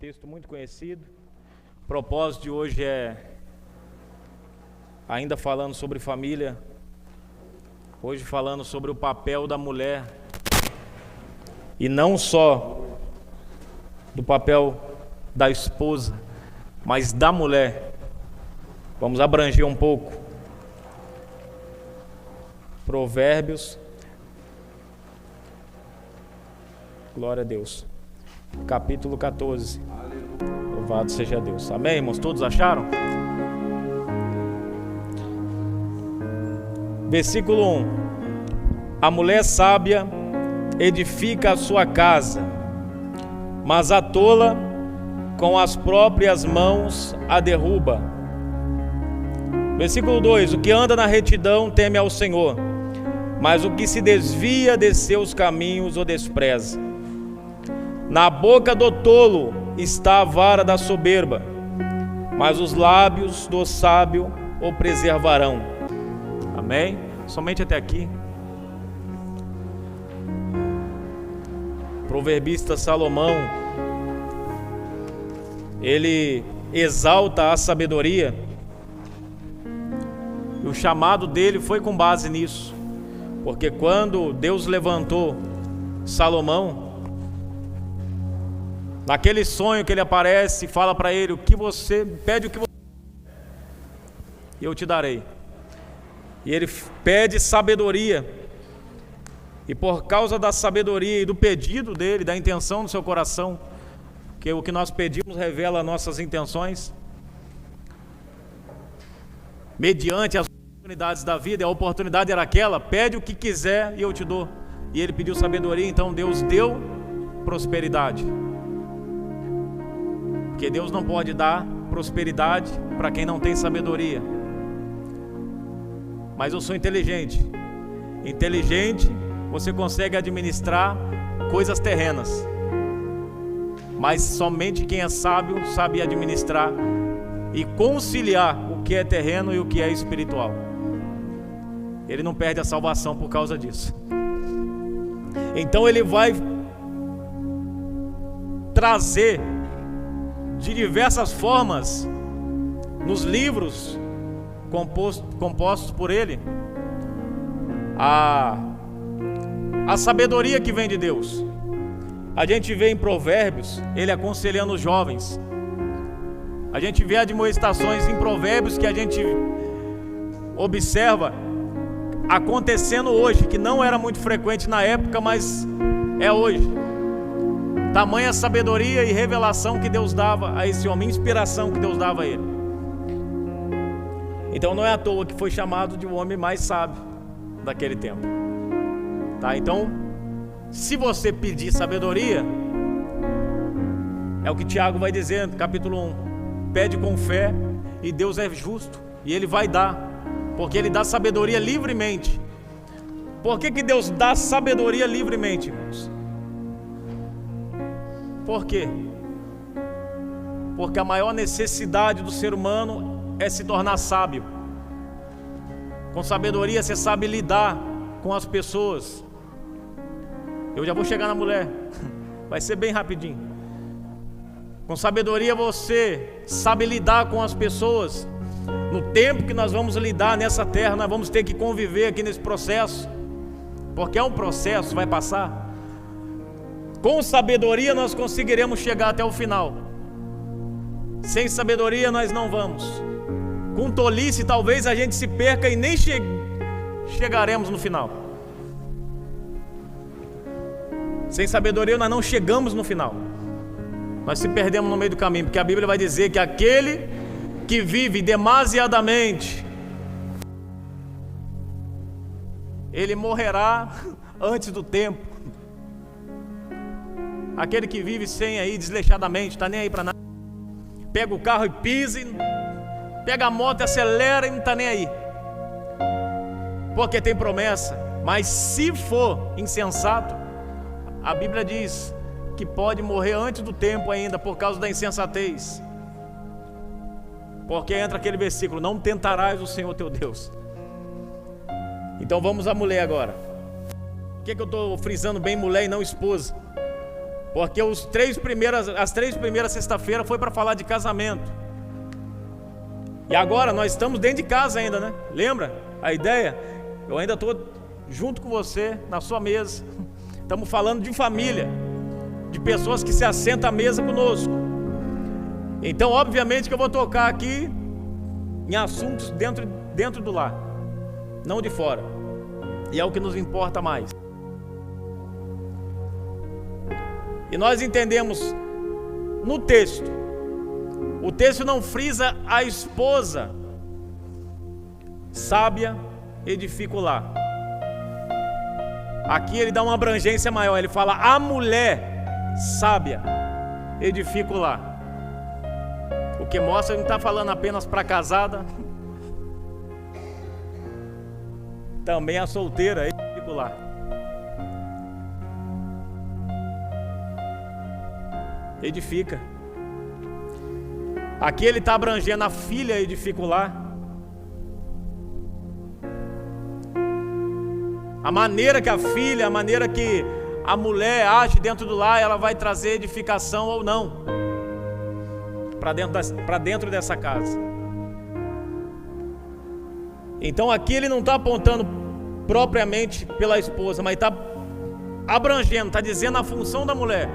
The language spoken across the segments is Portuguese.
texto muito conhecido. O propósito de hoje é, ainda falando sobre família, hoje falando sobre o papel da mulher, e não só do papel da esposa, mas da mulher. Vamos abranger um pouco. Provérbios, glória a Deus, capítulo 14. Louvado seja Deus. Amém, irmãos? Todos acharam? Versículo 1. A mulher sábia edifica a sua casa, mas a tola com as próprias mãos a derruba. Versículo 2. O que anda na retidão teme ao Senhor, mas o que se desvia de seus caminhos o despreza. Na boca do tolo está a vara da soberba, mas os lábios do sábio o preservarão. Amém? Somente até aqui. Proverbista Salomão, ele exalta a sabedoria, e o chamado dele foi com base nisso, porque quando Deus levantou Salomão, naquele sonho que ele aparece e fala para ele: o que você pede, o que você e eu te darei. E ele pede sabedoria, e por causa da sabedoria e do pedido dele, da intenção do seu coração, que o que nós pedimos revela nossas intenções, mediante as oportunidades da vida. E a oportunidade era aquela: pede o que quiser e eu te dou. E ele pediu sabedoria, então Deus deu prosperidade, porque Deus não pode dar prosperidade para quem não tem sabedoria. Mas eu sou inteligente. Inteligente, você consegue administrar coisas terrenas, mas somente quem é sábio sabe administrar e conciliar o que é terreno e o que é espiritual. Ele não perde a salvação por causa disso. Então ele vai trazer de diversas formas nos livros compostos por ele a sabedoria que vem de Deus. A gente vê em Provérbios ele aconselhando os jovens. A gente vê admoestações em Provérbios que a gente observa acontecendo hoje, que não era muito frequente na época, mas é hoje. Tamanha sabedoria e revelação que Deus dava a esse homem, inspiração que Deus dava a ele. Então não é à toa que foi chamado de o homem mais sábio daquele tempo. Tá? Então, se você pedir sabedoria, é o que Tiago vai dizer no capítulo 1. Pede com fé, e Deus é justo, e Ele vai dar, porque Ele dá sabedoria livremente. Por que Deus dá sabedoria livremente, irmãos? Por quê? Porque a maior necessidade do ser humano é se tornar sábio. Com sabedoria você sabe lidar com as pessoas. Eu já vou chegar na mulher, vai ser bem rapidinho. Com sabedoria você sabe lidar com as pessoas. No tempo que nós vamos lidar nessa terra, nós vamos ter que conviver aqui nesse processo, porque é um processo, vai passar. Com sabedoria nós conseguiremos chegar até o final. Sem sabedoria nós não vamos. Com tolice talvez a gente se perca e nem chegaremos no final. Sem sabedoria nós não chegamos no final. Nós se perdemos no meio do caminho, porque a Bíblia vai dizer que aquele que vive demasiadamente, ele morrerá antes do tempo. Aquele que vive sem aí, desleixadamente, está nem aí para nada, pega o carro e pisa, pega a moto e acelera e não está nem aí, porque tem promessa. Mas se for insensato, a Bíblia diz que pode morrer antes do tempo ainda, por causa da insensatez. Porque entra aquele versículo: não tentarás o Senhor teu Deus. Então vamos à mulher agora. Por que eu estou frisando bem mulher e não esposa? Porque as 3 primeiras sexta-feiras foi para falar de casamento. E agora nós estamos dentro de casa ainda, né? Lembra a ideia? Eu ainda estou junto com você na sua mesa. Estamos falando de família, de pessoas que se assentam à mesa conosco. Então, obviamente que eu vou tocar aqui em assuntos dentro do lar, não de fora. E é o que nos importa mais. E nós entendemos no texto, o texto não frisa a esposa sábia, edifica o lar. Aqui ele dá uma abrangência maior, ele fala a mulher sábia, edifica o lar. O que mostra que não está falando apenas para a casada, também a solteira edifica o lar. Edifica. Aqui ele está abrangendo a filha edifica o lar. A maneira que a filha, a maneira que a mulher age dentro do lar, ela vai trazer edificação ou não para dentro dessa casa. Então aqui ele não está apontando propriamente pela esposa, mas está abrangendo, está dizendo a função da mulher.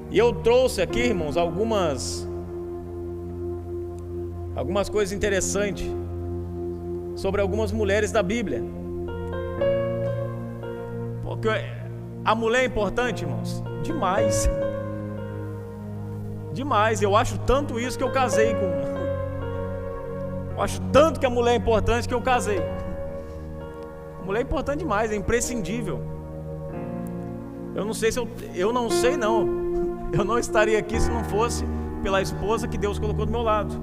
E eu trouxe aqui, irmãos, algumas coisas interessantes sobre algumas mulheres da Bíblia. Porque a mulher é importante, irmãos, demais. Demais. Eu acho tanto isso que eu casei com. Eu acho tanto que a mulher é importante que eu casei. A mulher é importante demais, é imprescindível. Eu não sei não. Eu não estaria aqui se não fosse pela esposa que Deus colocou do meu lado.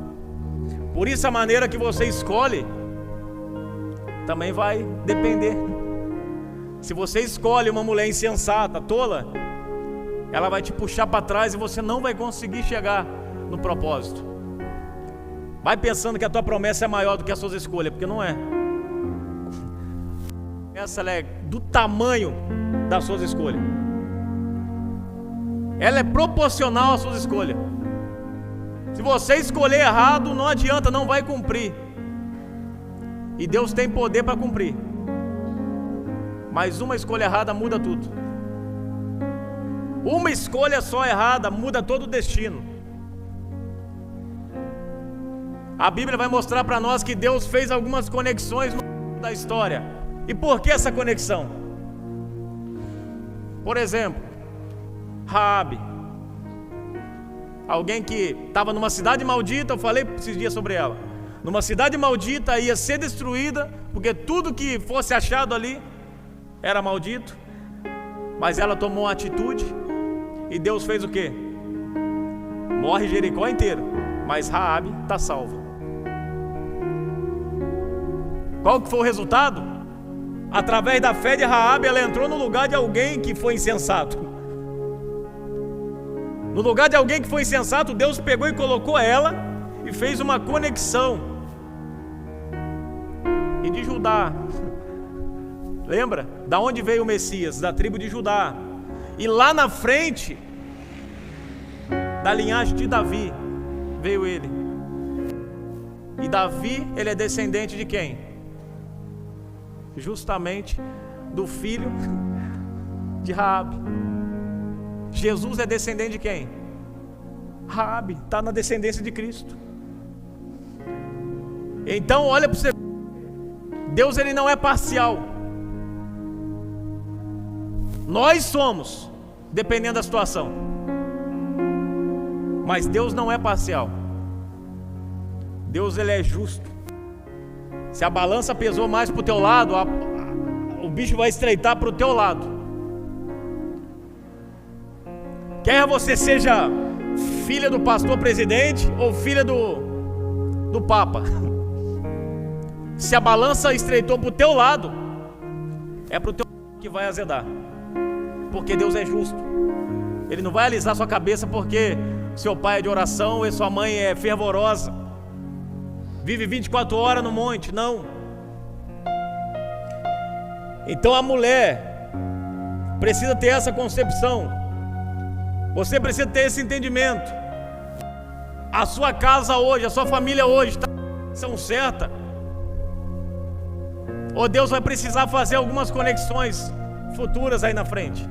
Por isso a maneira que você escolhe também vai depender. Se você escolhe uma mulher insensata, tola, ela vai te puxar para trás e você não vai conseguir chegar no propósito. Vai pensando que a tua promessa é maior do que as suas escolhas, porque não é. Essa ela é do tamanho das suas escolhas. Ela é proporcional às suas escolhas. Se você escolher errado, não adianta, não vai cumprir. E Deus tem poder para cumprir. Mas uma escolha errada muda tudo. Uma escolha só errada muda todo o destino. A Bíblia vai mostrar para nós que Deus fez algumas conexões da história. E por que essa conexão? Por exemplo, Raabe, alguém que estava numa cidade maldita. Eu falei esses dias sobre ela. Numa cidade maldita, ia ser destruída, porque tudo que fosse achado ali era maldito. Mas ela tomou uma atitude e Deus fez o quê? Morre Jericó inteiro, mas Raabe está salva. Qual que foi o resultado? Através da fé de Raabe, ela entrou no lugar de alguém que foi insensato. No lugar de alguém que foi insensato, Deus pegou e colocou ela e fez uma conexão. E de Judá, lembra? Da onde veio o Messias? Da tribo de Judá. E lá na frente, da linhagem de Davi, veio ele. E Davi, ele é descendente de quem? Justamente do filho de Raabe. Jesus é descendente de quem? Raabe, está na descendência de Cristo. Então olha para você. Deus ele não é parcial. Nós somos, dependendo da situação. Mas Deus não é parcial. Deus ele é justo. Se a balança pesou mais para o teu lado, o bicho vai estreitar para o teu lado. Quer você seja filha do pastor presidente ou filha do papa, se a balança estreitou para o teu lado, é para o teu lado que vai azedar. Porque Deus é justo. Ele não vai alisar sua cabeça porque seu pai é de oração e sua mãe é fervorosa, vive 24 horas no monte. Não. Então a mulher, precisa ter essa concepção. Você precisa ter esse entendimento. A sua casa hoje, a sua família hoje está na direção certa? Ou Deus vai precisar fazer algumas conexões futuras aí na frente?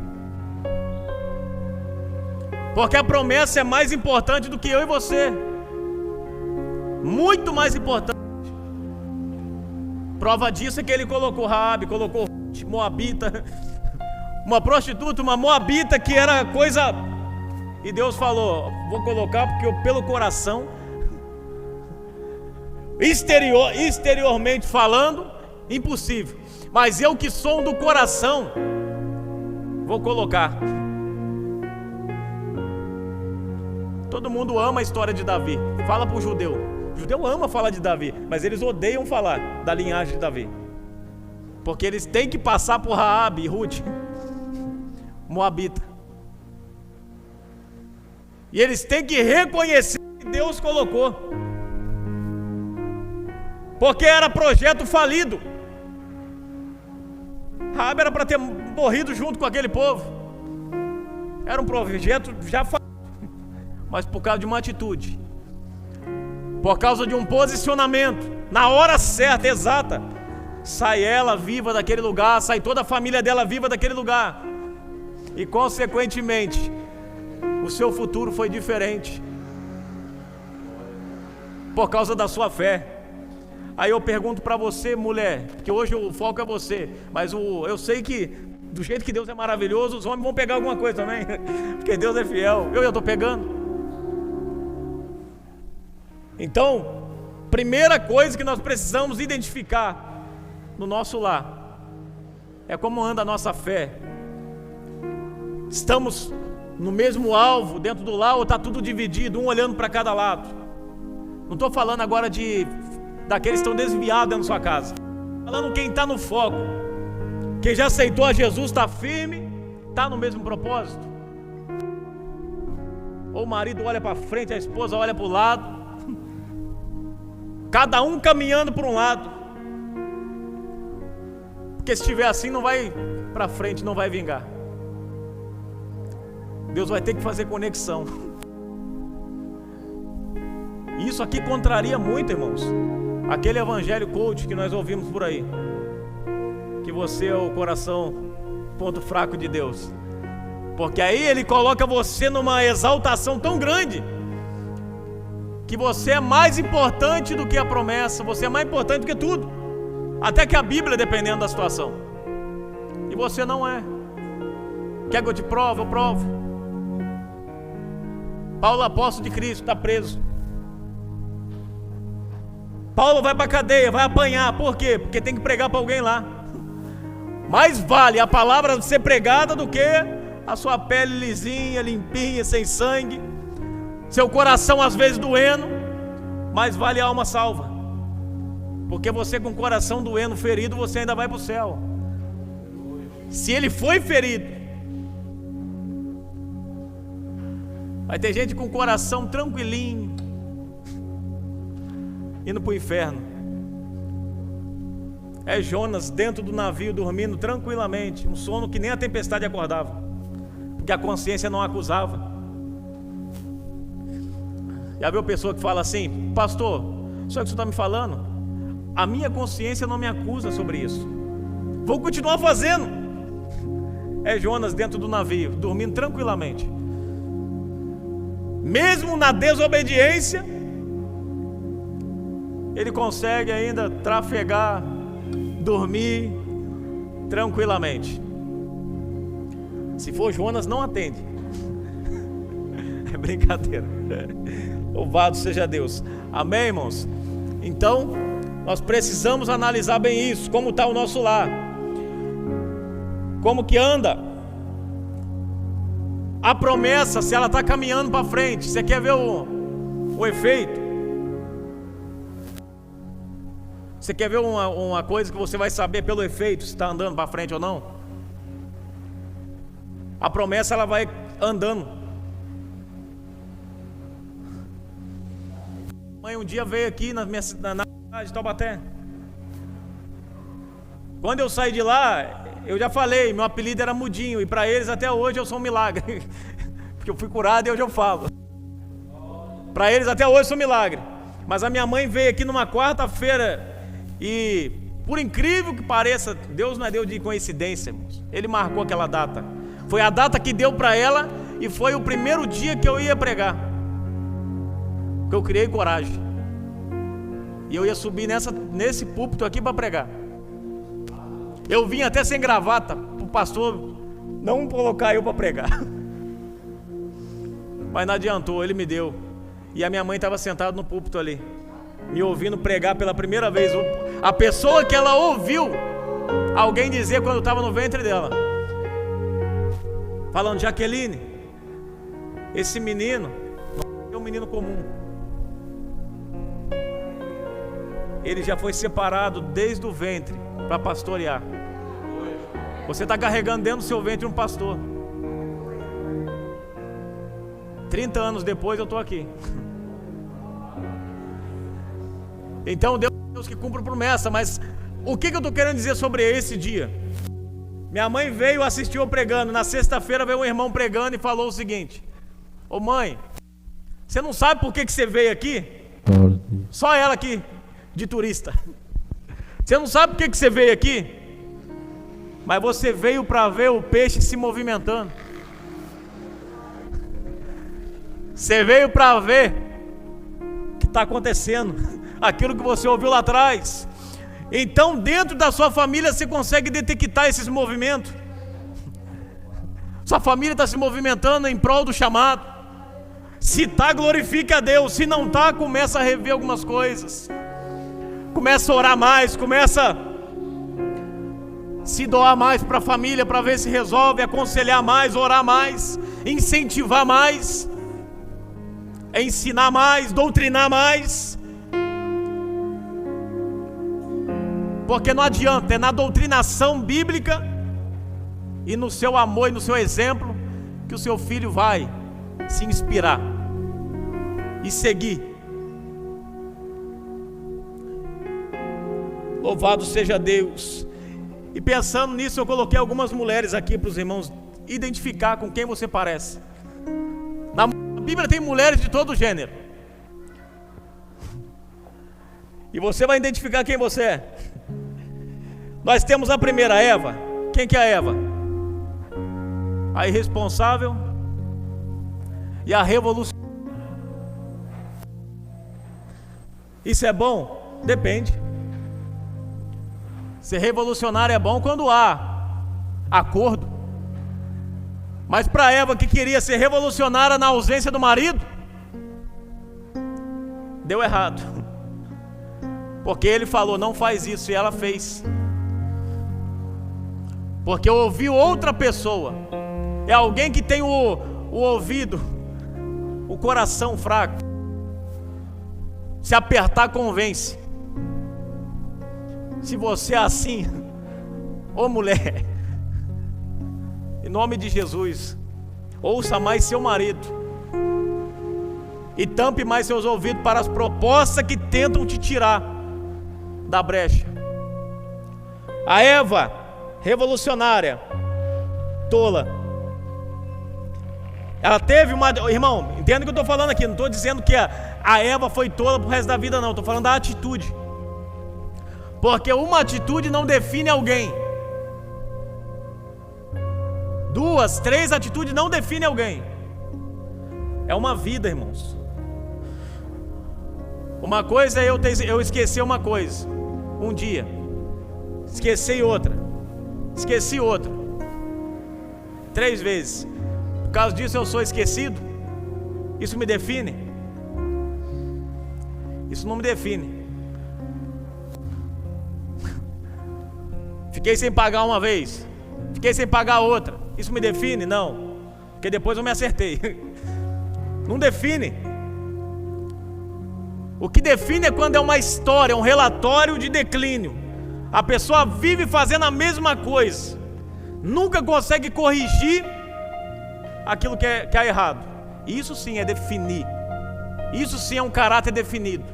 Porque a promessa é mais importante do que eu e você. Muito mais importante. Prova disso é que ele colocou Raabe, colocou Moabita, uma prostituta, uma Moabita que era coisa... E Deus falou, vou colocar porque eu, pelo coração, exteriormente falando, impossível. Mas eu que sou do coração, vou colocar. Todo mundo ama a história de Davi. Fala para o judeu. O judeu ama falar de Davi, mas eles odeiam falar da linhagem de Davi. Porque eles têm que passar por Raabe e Ruth, Moabita. E eles têm que reconhecer que Deus colocou. Porque era projeto falido. Raabe era para ter morrido junto com aquele povo. Era um projeto já falido. Mas por causa de uma atitude, por causa de um posicionamento, na hora certa, exata, sai ela viva daquele lugar, sai toda a família dela viva daquele lugar. E consequentemente, o seu futuro foi diferente. Por causa da sua fé. Aí eu pergunto para você, mulher, que hoje o foco é você, mas eu sei que do jeito que Deus é maravilhoso, os homens vão pegar alguma coisa também, porque Deus é fiel. Eu já estou pegando. Então, primeira coisa que nós precisamos identificar no nosso lar é como anda a nossa fé. Estamos no mesmo alvo dentro do lar ou está tudo dividido, um olhando para cada lado? Não estou falando agora daqueles que estão desviados dentro da sua casa. Falando quem está no foco, quem já aceitou a Jesus, está firme, está no mesmo propósito. Ou o marido olha para frente, a esposa olha para o lado, cada um caminhando para um lado. Porque se estiver assim, não vai para frente, não vai vingar. Deus vai ter que fazer conexão. Isso aqui contraria muito, irmãos, aquele evangelho coach que nós ouvimos por aí, que você é o coração ponto fraco de Deus. Porque aí ele coloca você numa exaltação tão grande que você é mais importante do que a promessa, você é mais importante do que tudo, até que a Bíblia, dependendo da situação. E você não é. Quer que eu te prove? Eu provo. Paulo, apóstolo de Cristo, está preso. Paulo vai para a cadeia, vai apanhar. Por quê? Porque tem que pregar para alguém lá. Mais vale a palavra ser pregada do que a sua pele lisinha, limpinha, sem sangue, seu coração às vezes doendo. Mais vale a alma salva. Porque você com o coração doendo, ferido, você ainda vai para o céu. Se ele foi ferido, vai ter gente com o coração tranquilinho, indo para o inferno. É Jonas dentro do navio, dormindo tranquilamente, um sono que nem a tempestade acordava, porque a consciência não acusava. Já viu pessoa que fala assim: pastor, só que você está me falando, a minha consciência não me acusa sobre isso, vou continuar fazendo. É Jonas dentro do navio, dormindo tranquilamente. Mesmo na desobediência, ele consegue ainda trafegar, dormir tranquilamente. Se for Jonas, não atende. É brincadeira. Louvado seja Deus. Amém, irmãos? Então, nós precisamos analisar bem isso. Como está o nosso lar? Como que anda a promessa, se ela está caminhando para frente? Você quer ver o efeito? Você quer ver uma coisa que você vai saber pelo efeito, se está andando para frente ou não? A promessa, ela vai andando. Mãe um dia veio aqui na cidade de Taubaté. Quando eu saí de lá, eu já falei, meu apelido era Mudinho, e para eles até hoje eu sou um milagre, porque eu fui curado e hoje eu falo. Para eles até hoje eu sou um milagre. Mas a minha mãe veio aqui numa quarta-feira e, por incrível que pareça, Deus não é Deus de coincidência, irmãos. Ele marcou aquela data. Foi a data que deu para ela e foi o primeiro dia que eu ia pregar. Que eu criei coragem. E eu ia subir nesse púlpito aqui para pregar. Eu vim até sem gravata, para o pastor não colocar eu para pregar. Mas não adiantou, ele me deu. E a minha mãe estava sentada no púlpito ali, me ouvindo pregar pela primeira vez. A pessoa que ela ouviu alguém dizer quando estava no ventre dela, falando: Jaqueline, esse menino não é um menino comum. Ele já foi separado desde o ventre para pastorear. Você está carregando dentro do seu ventre um pastor. 30 anos depois eu estou aqui. Então Deus que cumpre promessa. Mas o que eu estou querendo dizer sobre esse dia? Minha mãe veio, assistiu eu pregando. Na sexta-feira veio um irmão pregando e falou o seguinte: ô mãe, você não sabe por que você veio aqui? Só ela aqui, de turista. Você não sabe por que você veio aqui? Mas você veio para ver o peixe se movimentando. Você veio para ver o que está acontecendo, aquilo que você ouviu lá atrás. Então, dentro da sua família, você consegue detectar esses movimentos. Sua família está se movimentando em prol do chamado. Se está, glorifique a Deus. Se não está, começa a rever algumas coisas. Começa a orar mais, começa a se doar mais para a família, para ver se resolve, aconselhar mais, orar mais, incentivar mais, ensinar mais, doutrinar mais. Porque não adianta, é na doutrinação bíblica e no seu amor e no seu exemplo que o seu filho vai se inspirar e seguir. Louvado seja Deus. E pensando nisso, eu coloquei algumas mulheres aqui para os irmãos identificar com quem você parece. Na Bíblia tem mulheres de todo gênero. E você vai identificar quem você é. Nós temos a primeira, Eva. Quem que é a Eva? A irresponsável e a revolucionária. Isso é bom? Depende. Ser revolucionário é bom quando há acordo. Mas para Eva, que queria ser revolucionária na ausência do marido, deu errado. Porque ele falou: não faz isso, e ela fez. Porque ouviu outra pessoa. É alguém que tem o ouvido, o coração fraco. Se apertar, convence. Se você é assim, ô mulher, em nome de Jesus, ouça mais seu marido e tampe mais seus ouvidos para as propostas que tentam te tirar da brecha. A Eva, revolucionária, tola, ela teve uma... Irmão, entenda o que eu estou falando aqui. Não estou dizendo que a Eva foi tola pro resto da vida, não. Estou falando da atitude. Porque uma atitude não define alguém. 2, 3 atitudes não definem alguém. É uma vida, irmãos. Uma coisa é eu esquecer uma coisa um dia, esqueci outra, 3 vezes. Por causa disso eu sou esquecido? Isso me define? Isso não me define. Fiquei sem pagar uma vez, fiquei sem pagar outra. Isso me define? Não. Porque depois eu me acertei. Não define. O que define é quando é uma história, um relatório de declínio. A pessoa vive fazendo a mesma coisa, nunca consegue corrigir aquilo que é errado. Isso sim é definir. Isso sim é um caráter definido,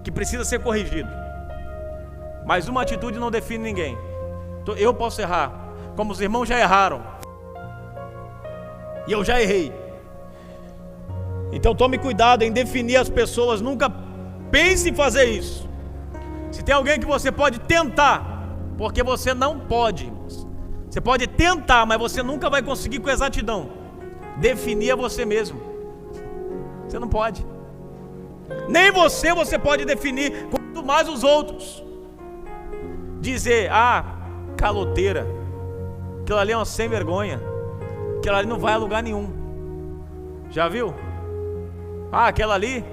que precisa ser corrigido. Mas uma atitude não define ninguém. Eu posso errar. como os irmãos já erraram. E eu já errei. Então tome cuidado em definir as pessoas, nunca pense em fazer isso. Se tem alguém que você pode tentar, porque você não pode, irmãos. Você pode tentar, mas você nunca vai conseguir com exatidão definir a você mesmo. Você não pode. Nem você pode definir, quanto mais os outros. Dizer, caloteira, aquilo ali é uma sem vergonha, aquilo ali não vai a lugar nenhum. Já viu? Aquela ali,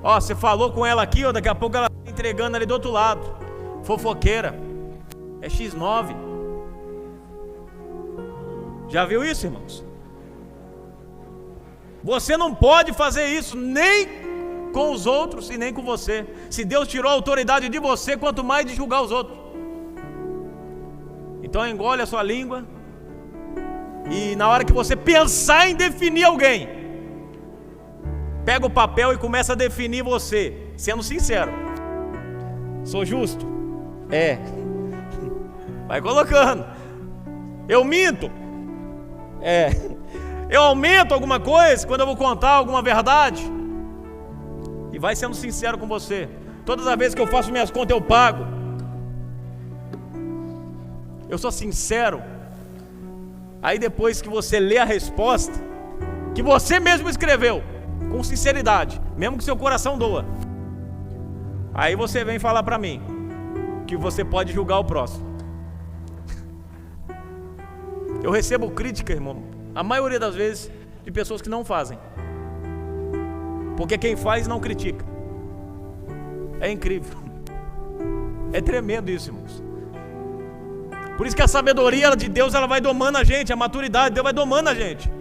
você falou com ela aqui, daqui a pouco ela está entregando ali do outro lado. Fofoqueira, é X9. Já viu isso, irmãos? Você não pode fazer isso nem com os outros e nem com você. Se Deus tirou a autoridade de você, quanto mais de julgar os outros. Então engole a sua língua. E na hora que você pensar em definir alguém, pega o papel e começa a definir você, sendo sincero. Sou justo? Vai colocando. Eu minto? Eu aumento alguma coisa quando eu vou contar alguma verdade? E vai sendo sincero com você. Todas as vezes que eu faço minhas contas eu pago. Eu sou sincero. Aí depois que você lê a resposta, que você mesmo escreveu, com sinceridade, mesmo que seu coração doa, aí você vem falar pra mim que você pode julgar o próximo. Eu recebo crítica, irmão, a maioria das vezes, de pessoas que não fazem, porque quem faz não critica. É incrível. É tremendo isso, irmãos. Por isso que a sabedoria de Deus, ela vai domando a gente, a maturidade de Deus vai domando a gente,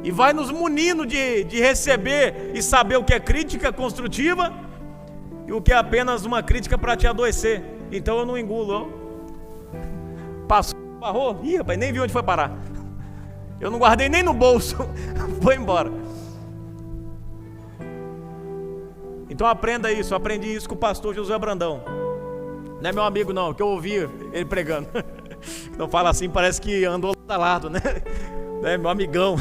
e vai nos munindo de receber e saber o que é crítica construtiva e o que é apenas uma crítica para te adoecer. Então eu não engulo. Passou, barrou, rapaz, nem vi onde foi parar. Eu não guardei nem no bolso. Foi embora. Então aprenda isso. Aprendi isso com o pastor Josué Brandão. Não é meu amigo não, que eu ouvi ele pregando. Então fala assim, parece que andou lado a lado, né? É meu amigão.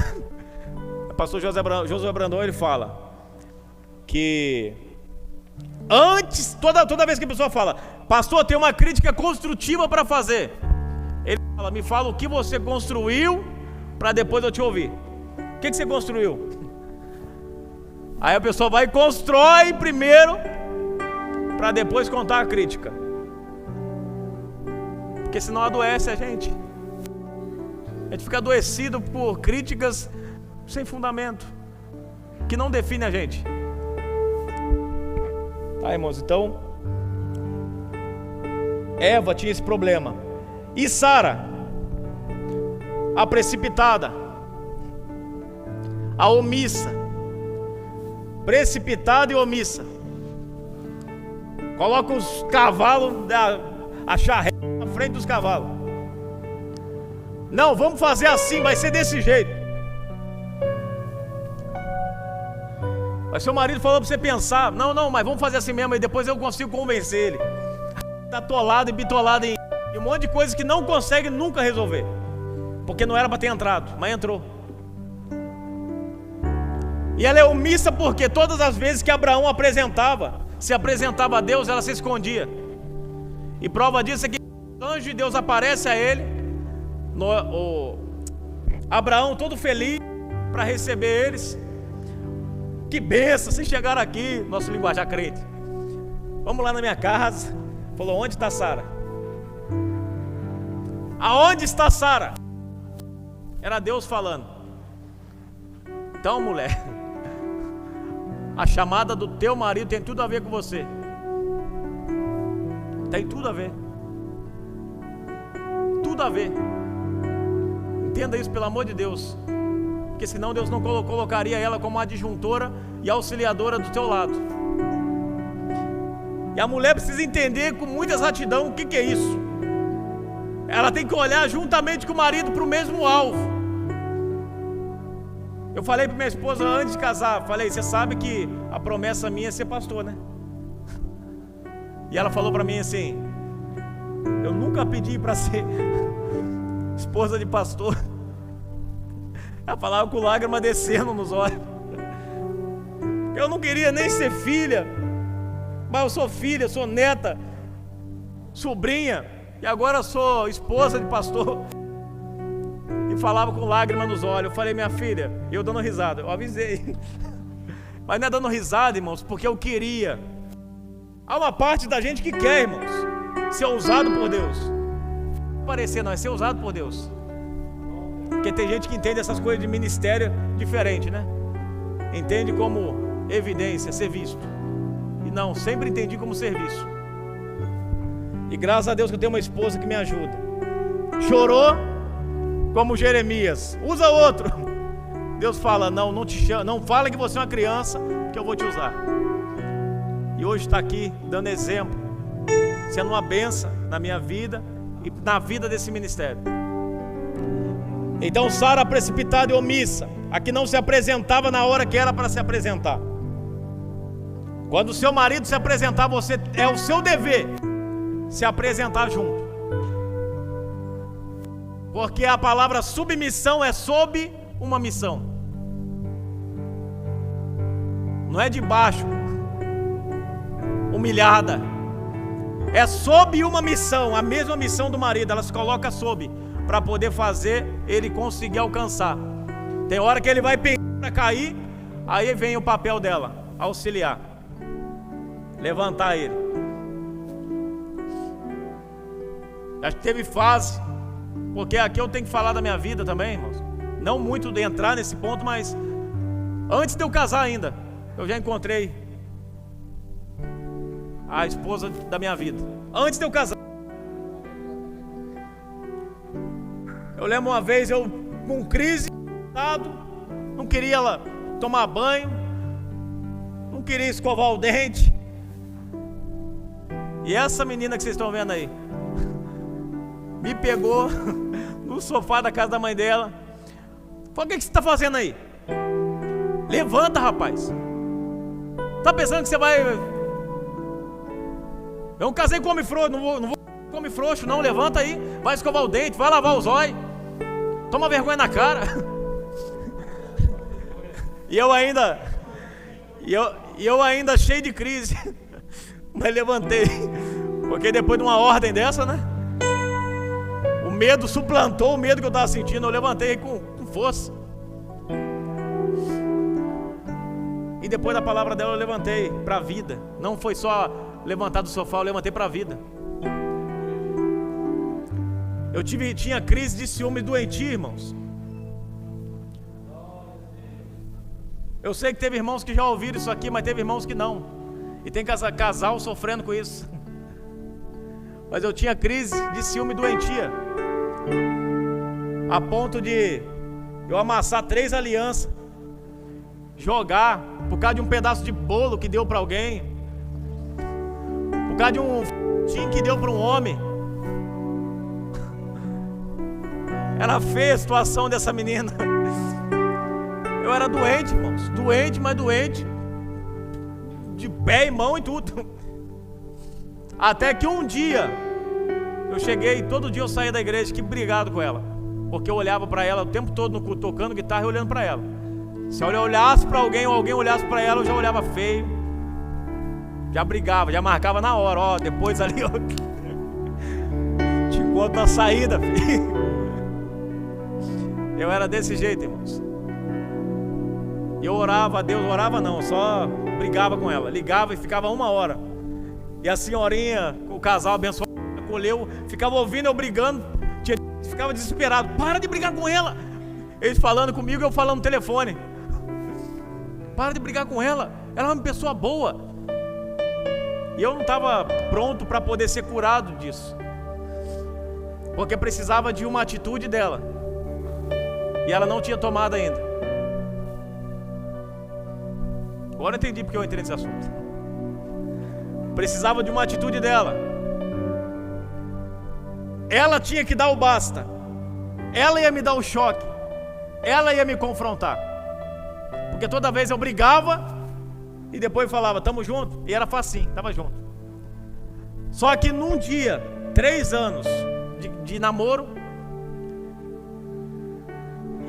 O pastor Josué Brandão, ele fala que antes, toda vez que a pessoa fala, pastor, tem uma crítica construtiva para fazer, ele fala, me fala o que você construiu para depois eu te ouvir. O que você construiu? Aí a pessoa vai e constrói primeiro para depois contar a crítica, porque senão adoece a gente. A gente fica adoecido por críticas sem fundamento, que não define a gente. Tá, irmãos, então Eva tinha esse problema. E Sara, a precipitada, a omissa. Precipitada e omissa. Coloca os cavalos, a charrete na frente dos cavalos. Não, vamos fazer assim, vai ser desse jeito. Mas seu marido falou para você pensar, não, mas vamos fazer assim mesmo, e depois eu consigo convencer ele. Está atolado e bitolado em um monte de coisa que não consegue nunca resolver, porque não era para ter entrado, mas entrou. E ela é omissa porque todas as vezes que Abraão se apresentava a Deus, ela se escondia. E prova disso é que o anjo de Deus aparece a ele, Abraão todo feliz para receber eles. Que bênção, vocês chegaram aqui, nosso linguajar crente. Vamos lá na minha casa. Falou, onde está Sara? Aonde está Sara? Era Deus falando. Então, mulher, a chamada do teu marido tem tudo a ver com você. Tem tudo a ver. Tudo a ver. Entenda isso, pelo amor de Deus. Porque senão Deus não colocaria ela como adjuntora e auxiliadora do teu lado. E a mulher precisa entender com muita exatidão o que é isso. Ela tem que olhar juntamente com o marido para o mesmo alvo. Eu falei para minha esposa antes de casar, falei, você sabe que a promessa minha é ser pastor, né? E ela falou para mim assim, eu nunca pedi para ser esposa de pastor. Ela falava com lágrima descendo nos olhos. Eu não queria nem ser filha, mas eu sou filha, sou neta, sobrinha, e agora sou esposa de pastor. E falava com lágrima nos olhos. Eu falei, minha filha, eu dando risada, eu avisei. Mas não é dando risada, irmãos, porque eu queria. Há uma parte da gente que quer, irmãos, ser usado por Deus. Não parecer não, é ser usado por Deus. Porque tem gente que entende essas coisas de ministério diferente, né? Entende como evidência, ser visto. E não, sempre entendi como serviço. E graças a Deus que eu tenho uma esposa que me ajuda. Chorou como Jeremias, usa outro. Deus fala, não te chama, não fala que você é uma criança, que eu vou te usar. E hoje está aqui dando exemplo, sendo uma bênção na minha vida e na vida desse ministério. Então Sara, precipitada e omissa, a que não se apresentava na hora que era para se apresentar. Quando o seu marido se apresentar, é o seu dever se apresentar junto. Porque a palavra submissão é sob uma missão. Não é de baixo, humilhada. É sob uma missão, a mesma missão do marido, ela se coloca sob, para poder fazer ele conseguir alcançar. Tem hora que ele vai pensar para cair, aí vem o papel dela, auxiliar, levantar ele. Acho que teve fase, porque aqui eu tenho que falar da minha vida também, irmãos. Não muito de entrar nesse ponto, mas antes de eu casar ainda, eu já encontrei a esposa da minha vida. Antes de eu casar. Eu lembro uma vez, eu com crise, não queria ela tomar banho, não queria escovar o dente. E essa menina que vocês estão vendo aí, me pegou no sofá da casa da mãe dela. Falou, o que você está fazendo aí? Levanta, rapaz. Tá pensando que você vai... Eu não casei com homem frouxo, não vou com homem frouxo não, levanta aí. Vai escovar o dente, vai lavar os olhos. Toma vergonha na cara. E eu ainda cheio de crise. Mas levantei. Porque depois de uma ordem dessa, né? O medo suplantou o medo que eu estava sentindo. Eu levantei com força. E depois da palavra dela eu levantei para a vida. Não foi só levantar do sofá, eu levantei para a vida. Eu tinha crise de ciúme doentio, irmãos. Eu sei que teve irmãos que já ouviram isso aqui, mas teve irmãos que não. E tem casal sofrendo com isso. Mas eu tinha crise de ciúme doentia, a ponto de eu amassar 3 alianças, jogar por causa de um pedaço de bolo que deu para alguém, por causa de um f*** que deu para um homem. Era feia a situação dessa menina. Eu era doente, irmãos, doente, mas doente, de pé e mão e tudo. Até que um dia eu cheguei, todo dia eu saía da igreja, que brigado com ela, porque eu olhava para ela o tempo todo no culto, tocando guitarra e olhando para ela. Se eu olhasse para alguém ou alguém olhasse para ela, eu já olhava feio, já brigava, já marcava na hora, ó, depois ali eu te encontro na saída, filho. Eu era desse jeito, irmãos. Eu orava a Deus, orava não, só brigava com ela, ligava e ficava 1 hora. E a senhorinha, o casal abençoado, acolheu, ficava ouvindo eu brigando, ficava desesperado, para de brigar com ela. Eles falando comigo, eu falando no telefone. Para de brigar com ela, ela é uma pessoa boa. E eu não estava pronto para poder ser curado disso, porque precisava de uma atitude dela, e ela não tinha tomado ainda. Agora eu entendi porque eu entrei nesse assunto. Precisava de uma atitude dela. Ela tinha que dar o basta. Ela ia me dar o choque. Ela ia me confrontar. Porque toda vez eu brigava e depois falava, tamo junto. E era facinho, tava junto. Só que num dia, 3 anos de namoro,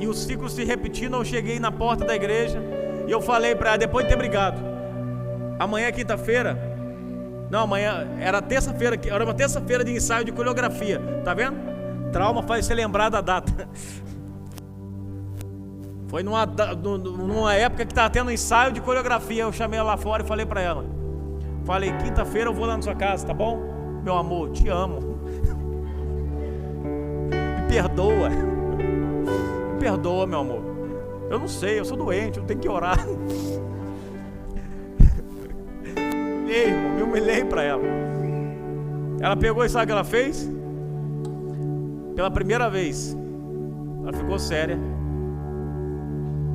E o ciclo se repetindo, eu cheguei na porta da igreja e eu falei para ela, depois de ter brigado: amanhã é quinta-feira. Não, amanhã era terça-feira, era uma terça-feira de ensaio de coreografia. Tá vendo? Trauma faz você lembrar da data. Foi numa época que estava tendo ensaio de coreografia. Eu chamei ela lá fora e falei para ela: falei, quinta-feira eu vou lá na sua casa, tá bom? Meu amor, te amo. Me perdoa. Me perdoa, meu amor. Eu não sei, eu sou doente, eu tenho que orar. Me humilhei para ela. Ela pegou e sabe o que ela fez? Pela primeira vez, ela ficou séria.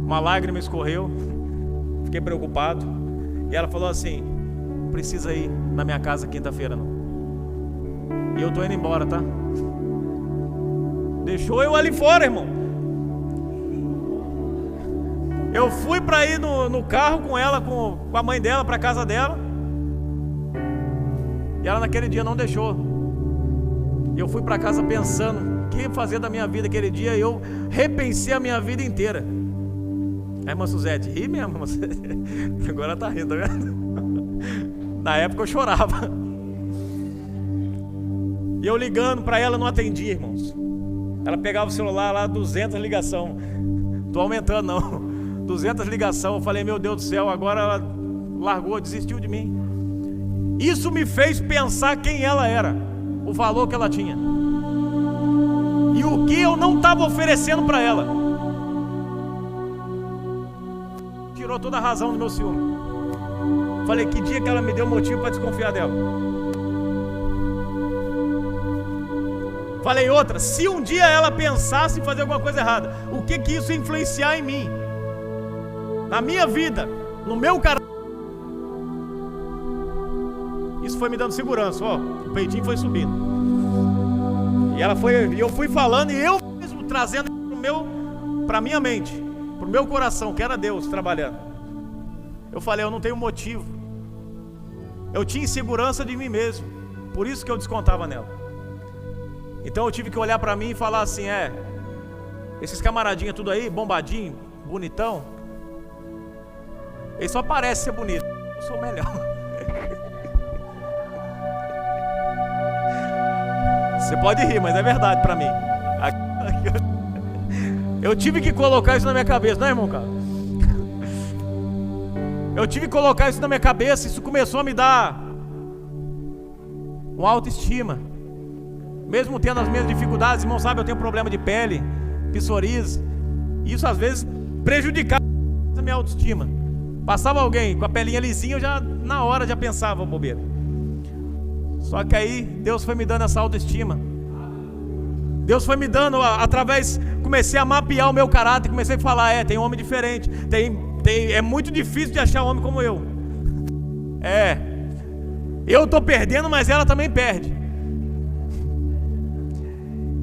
Uma lágrima escorreu. Fiquei preocupado. E ela falou assim: não precisa ir na minha casa quinta-feira não. E eu tô indo embora, tá? Deixou eu ali fora, irmão. Eu fui pra ir no carro com ela, com a mãe dela, pra casa dela. E ela naquele dia não deixou. E eu fui pra casa pensando o que fazer da minha vida aquele dia. E eu repensei a minha vida inteira. A irmã Suzete, ri mesmo, irmã Suzete. Agora ela tá rindo, tá vendo? Na época eu chorava. E eu ligando pra ela, não atendia, irmãos. Ela pegava o celular lá, 200 ligação. Tô aumentando não, 200 ligação. Eu falei, meu Deus do céu, agora ela largou, desistiu de mim. Isso me fez pensar quem ela era, o valor que ela tinha e o que eu não estava oferecendo para ela. Tirou toda a razão do meu ciúme. Falei, que dia que ela me deu motivo para desconfiar dela. Falei outra, se um dia ela pensasse em fazer alguma coisa errada, o que isso ia influenciar em mim, na minha vida, no meu caráter. Isso foi me dando segurança, ó, o peitinho foi subindo. E eu fui falando e eu mesmo trazendo para minha mente, para o meu coração, que era Deus trabalhando. Eu falei, eu não tenho motivo. Eu tinha insegurança de mim mesmo, por isso que eu descontava nela. Então eu tive que olhar pra mim e falar assim, esses camaradinhos tudo aí, bombadinho, bonitão, eles só parecem ser bonitos, eu sou o melhor. Você pode rir, mas é verdade pra mim. Eu tive que colocar isso na minha cabeça, não é, irmão, cara? Eu tive que colocar isso na minha cabeça, isso começou a me dar uma autoestima. Mesmo tendo as minhas dificuldades, irmão, sabe, eu tenho problema de pele, psoríase. Isso às vezes prejudicava a minha autoestima. Passava alguém com a pelinha lisinha, eu já na hora já pensava, bobeira. Só que aí Deus foi me dando essa autoestima. Deus foi me dando, comecei a mapear o meu caráter, comecei a falar, tem homem diferente, é muito difícil de achar homem como eu. Eu tô perdendo, mas ela também perde.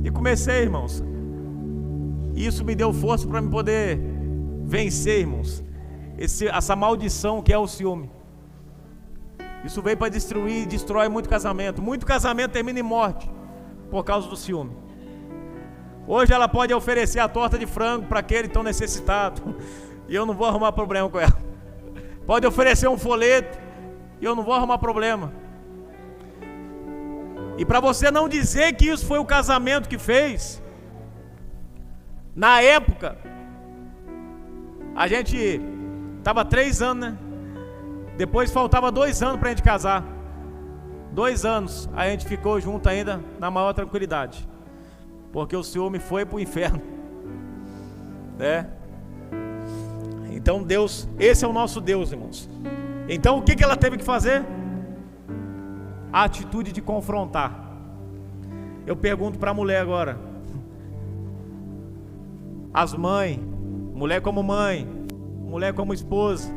E comecei, irmãos. Isso me deu força para me poder vencer, irmãos, essa maldição que é o ciúme. Isso veio para destruir, destrói muito casamento. Muito casamento termina em morte por causa do ciúme. Hoje ela pode oferecer a torta de frango para aquele tão necessitado, e eu não vou arrumar problema com ela. Pode oferecer um folheto e eu não vou arrumar problema. E para você não dizer que isso foi o casamento que fez, na época a gente estava 3 anos, né? Depois faltava 2 anos para a gente casar. 2 anos a gente ficou junto ainda na maior tranquilidade, porque o ciúme foi para o inferno, né? Então Deus, esse é o nosso Deus, irmãos. Então o que ela teve que fazer? A atitude de confrontar. Eu pergunto para a mulher agora, as mães, mulher como mãe, mulher como esposa,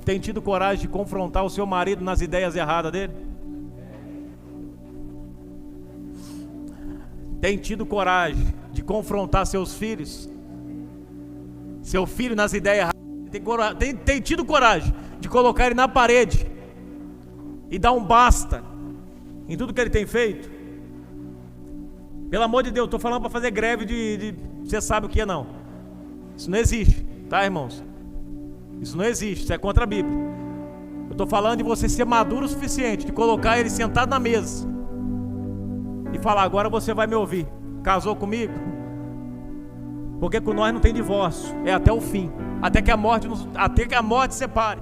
tem tido coragem de confrontar o seu marido nas ideias erradas dele? Tem tido coragem de confrontar seus filhos? Seu filho nas ideias erradas? Tem tido coragem de colocar ele na parede e dar um basta em tudo que ele tem feito? Pelo amor de Deus, estou falando para fazer greve de você sabe o que é não. Isso não existe, tá, irmãos? Isso não existe, isso é contra a Bíblia. Eu estou falando de você ser maduro o suficiente, de colocar ele sentado na mesa e falar: agora você vai me ouvir. Casou comigo? Porque com nós não tem divórcio, é até o fim, até que a morte separe.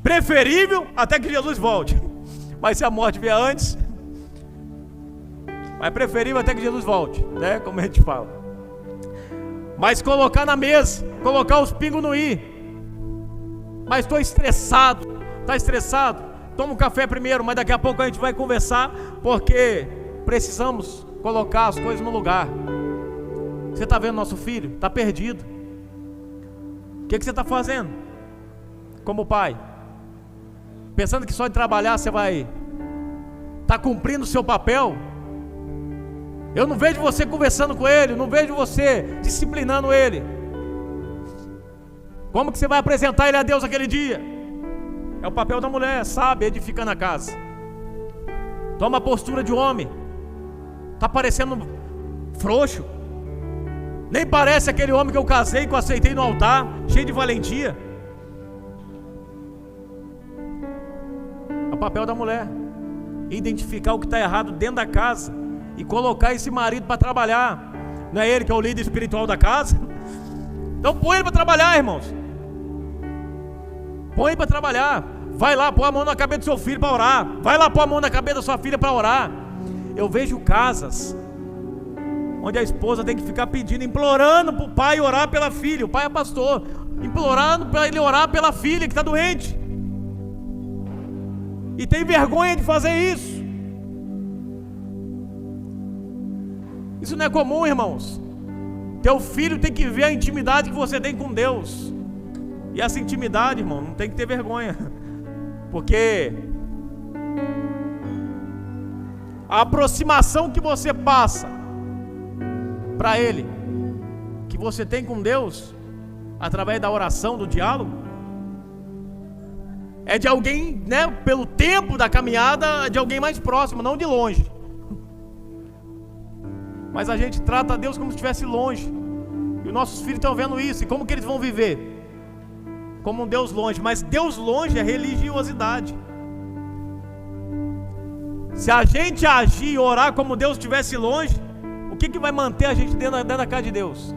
Preferível até que Jesus volte. Mas se a morte vier antes, é preferível até que Jesus volte, né? Como a gente fala. Mas colocar na mesa, colocar os pingos no i. Mas estou estressado. Está estressado? Toma um café primeiro, mas daqui a pouco a gente vai conversar, porque precisamos colocar as coisas no lugar. Você está vendo nosso filho? Está perdido. O que você está fazendo como pai? Pensando que só de trabalhar você vai estar cumprindo o seu papel? Eu não vejo você conversando com ele, não vejo você disciplinando ele. Como que você vai apresentar ele a Deus aquele dia? É o papel da mulher, sabe, edificando a casa. Toma a postura de homem. Está parecendo frouxo. Nem parece aquele homem que eu casei, que eu aceitei no altar, cheio de valentia. É o papel da mulher. Identificar o que está errado dentro da casa e colocar esse marido para trabalhar. Não é ele que é o líder espiritual da casa? Então põe ele para trabalhar, irmãos. Põe ele para trabalhar. Vai lá pôr a mão na cabeça do seu filho para orar. Vai lá pôr a mão na cabeça da sua filha para orar. Eu vejo casas onde a esposa tem que ficar pedindo, implorando para o pai orar pela filha. O pai é pastor, implorando para ele orar pela filha que está doente. E tem vergonha de fazer isso. Isso não é comum, irmãos. Teu filho tem que ver a intimidade que você tem com Deus. E essa intimidade, irmão, não tem que ter vergonha. Porque a aproximação que você passa para Ele, que você tem com Deus, através da oração, do diálogo, é de alguém, né, pelo tempo da caminhada, de alguém mais próximo, não de longe. Mas a gente trata a Deus como se estivesse longe. E os nossos filhos estão vendo isso. E como que eles vão viver? Como um Deus longe. Mas Deus longe é religiosidade. Se a gente agir e orar como Deus estivesse longe, o que vai manter a gente dentro da casa de Deus?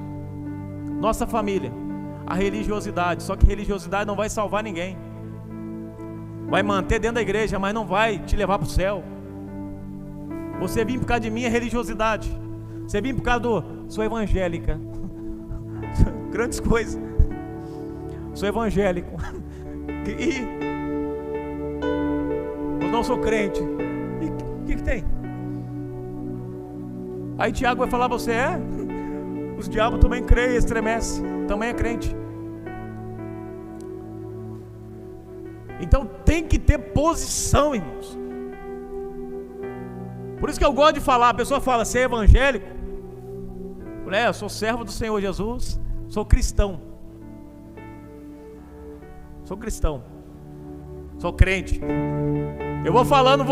Nossa família. A religiosidade. Só que religiosidade não vai salvar ninguém. Vai manter dentro da igreja, mas não vai te levar para o céu. Você vir por causa de mim é religiosidade. Você vir por causa do... Sou evangélica. Grandes coisas. Sou evangélico. E... eu não sou crente. E o que tem? Aí Tiago vai falar: você é? Os diabos também creem, estremecem. Também é crente. Então tem que ter posição, irmãos. Por isso que eu gosto de falar. A pessoa fala: você é evangélico? Eu sou servo do Senhor Jesus. Sou cristão. Sou cristão. Sou crente. Eu vou falando,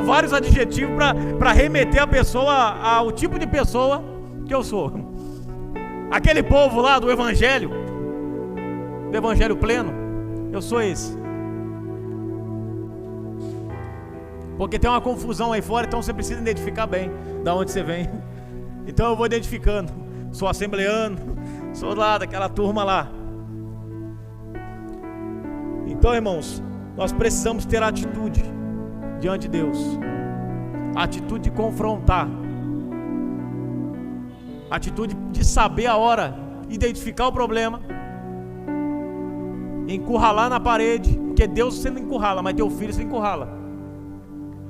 vários adjetivos para remeter a pessoa ao tipo de pessoa que eu sou. Aquele povo lá do evangelho pleno, eu sou esse. Porque tem uma confusão aí fora, então você precisa identificar bem da onde você vem. Então eu vou identificando. Sou assembleano, sou lá daquela turma lá. Então, irmãos, nós precisamos ter atitude diante de Deus. Atitude de confrontar. Atitude de saber a hora, identificar o problema, encurralar na parede, porque Deus você não encurrala, mas teu filho você encurrala.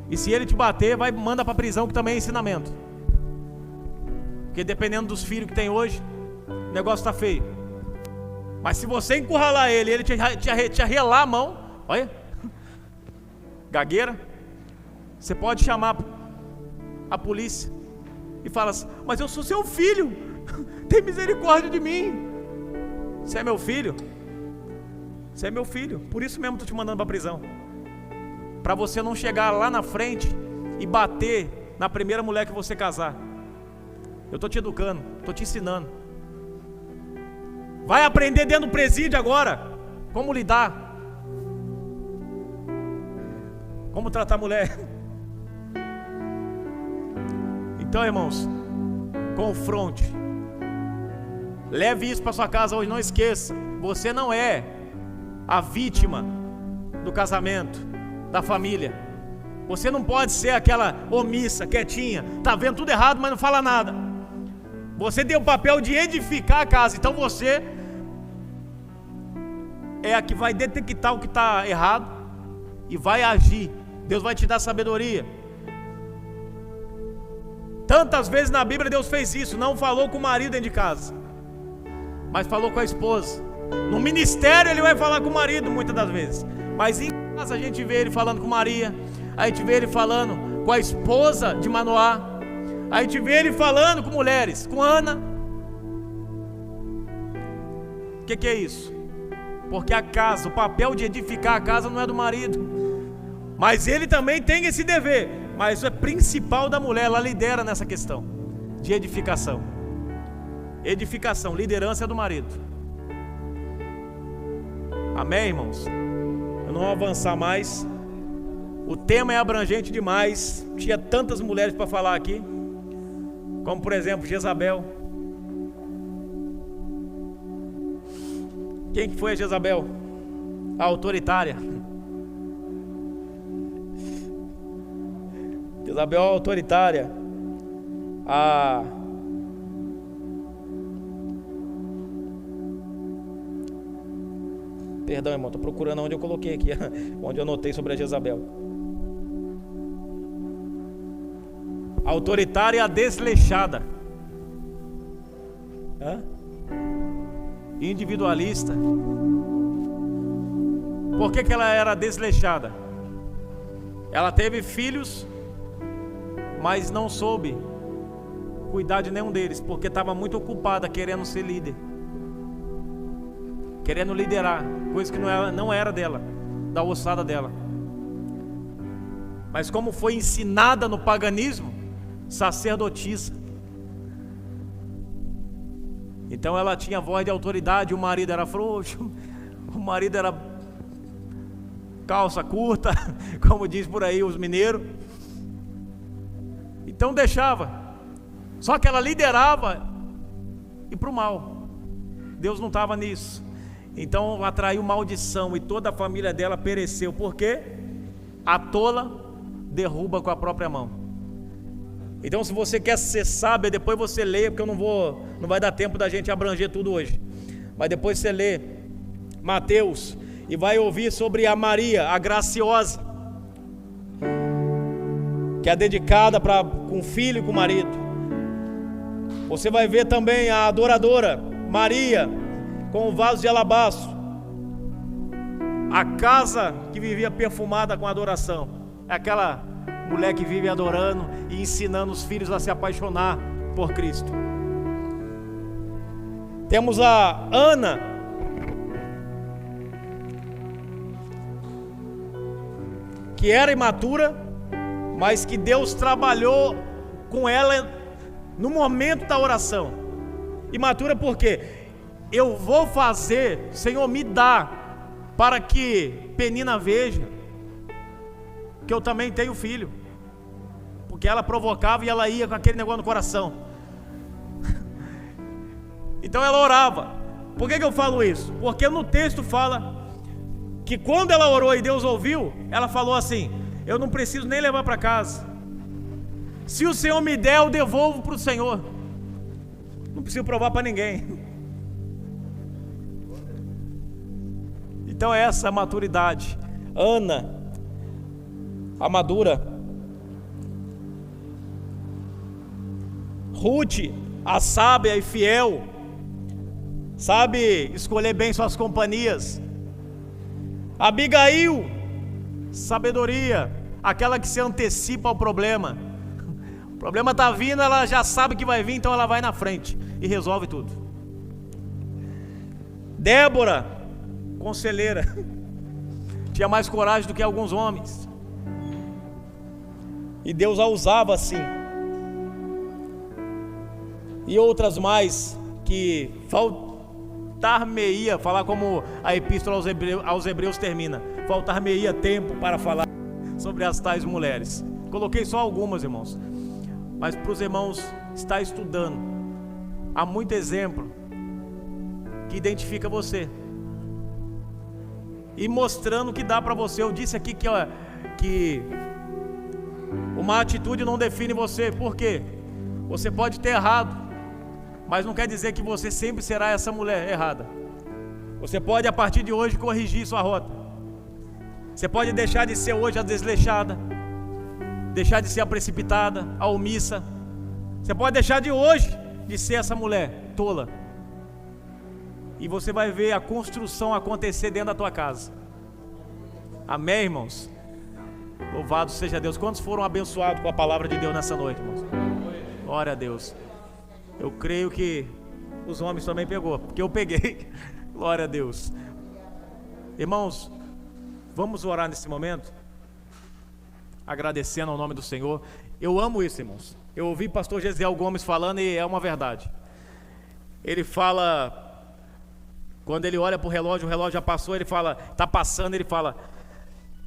E se ele te bater, manda para a prisão, que também é ensinamento. Porque dependendo dos filhos que tem hoje, o negócio está feio. Mas se você encurralar ele te arrelar a mão, olha, gagueira, você pode chamar a polícia e fala assim: mas eu sou seu filho, tem misericórdia de mim. Você é meu filho? Você é meu filho, por isso mesmo estou te mandando para a prisão. Para você não chegar lá na frente e bater na primeira mulher que você casar. Eu estou te educando, estou te ensinando. Vai aprender dentro do presídio agora como lidar, como tratar a mulher. Então, irmãos, confronte. Leve isso para sua casa hoje, não esqueça. Você não é a vítima do casamento, da família. Você não pode ser aquela omissa, quietinha, tá vendo tudo errado, mas não fala nada. Você tem o papel de edificar a casa. Então você é a que vai detectar o que está errado e vai agir. Deus vai te dar sabedoria. Tantas vezes na Bíblia Deus fez isso. Não falou com o marido dentro de casa, mas falou com a esposa. No ministério Ele vai falar com o marido muitas das vezes, mas em casa a gente vê Ele falando com Maria, a gente vê Ele falando com a esposa de Manoá, a gente vê Ele falando com mulheres, com Ana. O que é isso? Porque a casa, o papel de edificar a casa não é do marido, mas ele também tem esse dever, mas é principal da mulher. Ela lidera nessa questão de edificação. Edificação, liderança é do marido. Amém, irmãos? Eu não vou avançar mais. O tema é abrangente demais. Tinha tantas mulheres para falar aqui, como por exemplo Jezabel. Quem que foi a Jezabel? A autoritária. Jezabel autoritária. Perdão, irmão, estou procurando onde eu coloquei aqui, onde eu anotei sobre a Jezabel. Autoritária desleixada. Individualista. Por que ela era desleixada? Ela teve filhos, mas não soube cuidar de nenhum deles, porque estava muito ocupada querendo ser líder, querendo liderar, coisa que não era dela, da ossada dela. Mas como foi ensinada no paganismo, sacerdotisa. Então ela tinha voz de autoridade. O marido era frouxo, o marido era calça curta, como diz por aí os mineiros. Então deixava. Só que ela liderava e para o mal. Deus não estava nisso. Então atraiu maldição e toda a família dela pereceu. Por quê? A tola derruba com a própria mão. Então, se você quer ser sábio, depois você leia, porque não vai dar tempo da gente abranger tudo hoje. Mas depois você lê Mateus e vai ouvir sobre a Maria, a graciosa, que é dedicada com o filho e com o marido. Você vai ver também a adoradora Maria, com o vaso de alabastro, a casa que vivia perfumada com adoração. É aquela mulher que vive adorando e ensinando os filhos a se apaixonar por Cristo. Temos a Ana, que era imatura, mas que Deus trabalhou com ela no momento da oração. Imatura por quê? Eu vou fazer, Senhor, me dá, para que Penina veja que eu também tenho filho. Porque ela provocava e ela ia com aquele negócio no coração. Então ela orava. Por que eu falo isso? Porque no texto fala que quando ela orou e Deus ouviu, ela falou assim: eu não preciso nem levar para casa. Se o Senhor me der, eu devolvo para o Senhor. Não preciso provar para ninguém. Então é essa a maturidade. Ana, a madura. Ruth, a sábia e fiel, sabe escolher bem suas companhias. Abigail, sabedoria, aquela que se antecipa ao problema. O problema está vindo, ela já sabe que vai vir, então ela vai na frente e resolve tudo. Débora, conselheira, tinha mais coragem do que alguns homens, e Deus a usava assim. E outras mais que faltar-me-ia, falar como a epístola aos Hebreus termina, faltar-me-ia tempo para falar sobre as tais mulheres. Coloquei só algumas, irmãos, mas para os irmãos estar estudando, há muito exemplo que identifica você e mostrando que dá para você. Eu disse aqui que uma atitude não define você. Por quê? Você pode ter errado, mas não quer dizer que você sempre será essa mulher errada. Você pode, a partir de hoje, corrigir sua rota. Você pode deixar de ser hoje a desleixada, deixar de ser a precipitada, a omissa. Você pode deixar de hoje de ser essa mulher tola. E você vai ver a construção acontecer dentro da tua casa. Amém, irmãos? Louvado seja Deus. Quantos foram abençoados com a palavra de Deus nessa noite, irmãos? Glória a Deus. Eu creio que os homens também pegou, porque eu peguei. Glória a Deus. Irmãos, vamos orar nesse momento, agradecendo ao nome do Senhor. Eu amo isso, irmãos. Eu ouvi o pastor Gesiel Gomes falando e é uma verdade. Ele fala, quando ele olha para o relógio já passou, ele fala, está passando, ele fala,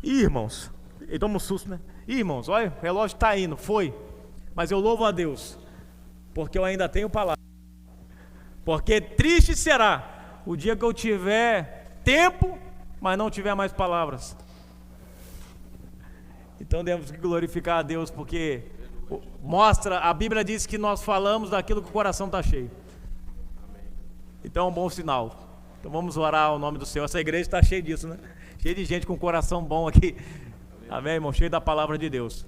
ih, irmãos, ele toma um susto, né? Ih, irmãos, olha, o relógio está indo, foi. Mas eu louvo a Deus, porque eu ainda tenho palavra. Porque triste será o dia que eu tiver tempo, mas não tiver mais palavras. Então temos que glorificar a Deus, porque mostra, a Bíblia diz que nós falamos daquilo que o coração está cheio. Então é um bom sinal. Então vamos orar ao nome do Senhor. Essa igreja está cheia disso, né? Cheia de gente com coração bom aqui. Amém, irmão? Cheio da palavra de Deus.